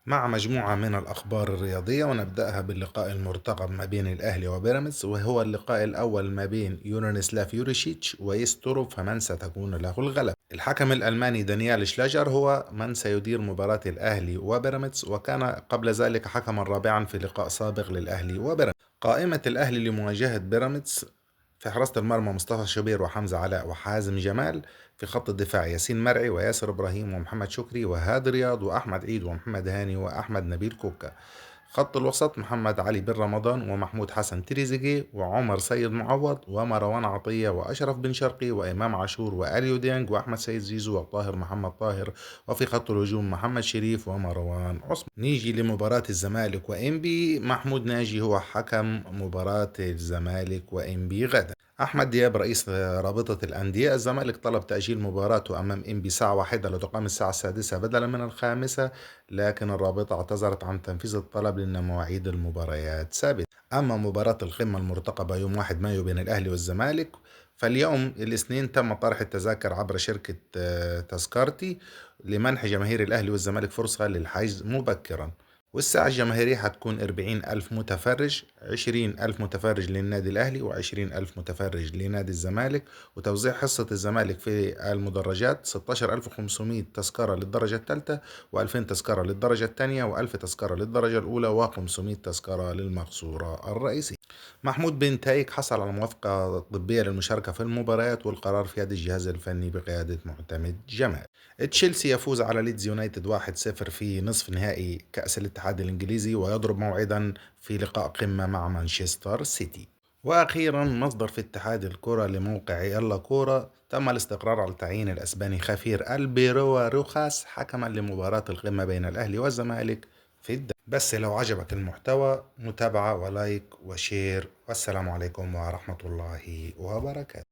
مع مجموعة من الأخبار الرياضية، ونبدأها باللقاء المرتقب ما بين الأهلي وبيراميدز، وهو اللقاء الأول ما بين يورونيسلاف يوريشيتش ويسترو، فمن ستكون له الغلبة. الحكم الألماني دانيال شلاجر هو من سيدير مباراة الأهلي وبيراميدز، وكان قبل ذلك حكما رابعا في لقاء سابق للأهلي وبيراميدز. قائمة الأهلي لمواجهة بيراميدز: في حراسة المرمى مصطفى شوبير وحمزة علاء وحازم جمال. في خط الدفاع ياسين مرعي وياسر إبراهيم ومحمد شكري وهادي رياض وأحمد عيد ومحمد هاني وأحمد نبيل كوكا. خط الوسط: محمد علي بن رمضان ومحمود حسن تريزيجيه وعمر سيد معوض ومروان عطية وأشرف بن شرقي وإمام عاشور وأليو ديانج وأحمد سيد زيزو وطاهر محمد طاهر. وفي خط الهجوم محمد شريف ومروان عثمان. نيجي لمباراة الزمالك وإنبي: محمود ناجي هو حكم مباراة الزمالك وإنبي غدا. أحمد دياب رئيس رابطة الأندية: الزمالك طلب تأجيل مباراته أمام إنبي ساعة واحدة لتقام الساعة السادسة بدلا من الخامسة، لكن الرابطة اعتذرت عن تنفيذ الطلب لأن مواعيد المباريات ثابتة. أما مباراة القمة المرتقبة يوم 1 مايو بين الأهلي والزمالك، فاليوم الاثنين تم طرح التذاكر عبر شركة تذكرتي لمنح جماهير الأهلي والزمالك فرصة للحجز مبكرا. والساعة الجماهيرية حتكون 40,000 متفرج، 20,000 متفرج للنادي الأهلي و20,000 متفرج لنادي الزمالك. وتوزيع حصة الزمالك في المدرجات: 16,500 تذكرة للدرجة الثالثة، و2000 تذكرة للدرجة الثانية، و1000 تذكرة للدرجة الأولى، و500 تذكرة للمقصورة الرئيسية. محمود بن تايك حصل على موافقة طبية للمشاركة في المباريات، والقرار في يد الجهاز الفني بقيادة معتمد جمال. تشيلسي يفوز على ليدز يونايتد 1-0 في نصف نهائي كأس الاتحاد الإنجليزي، ويضرب موعدا في لقاء قمة مع مانشستر سيتي. وأخيرا، مصدر في اتحاد الكرة لموقع يلا كورة: تم الاستقرار على تعيين الأسباني خافير البيرو روخاس حكما لمباراة القمة بين الأهلي والزمالك في الدوري. بس لو عجبك المحتوى، متابعة ولايك وشير، والسلام عليكم ورحمة الله وبركاته.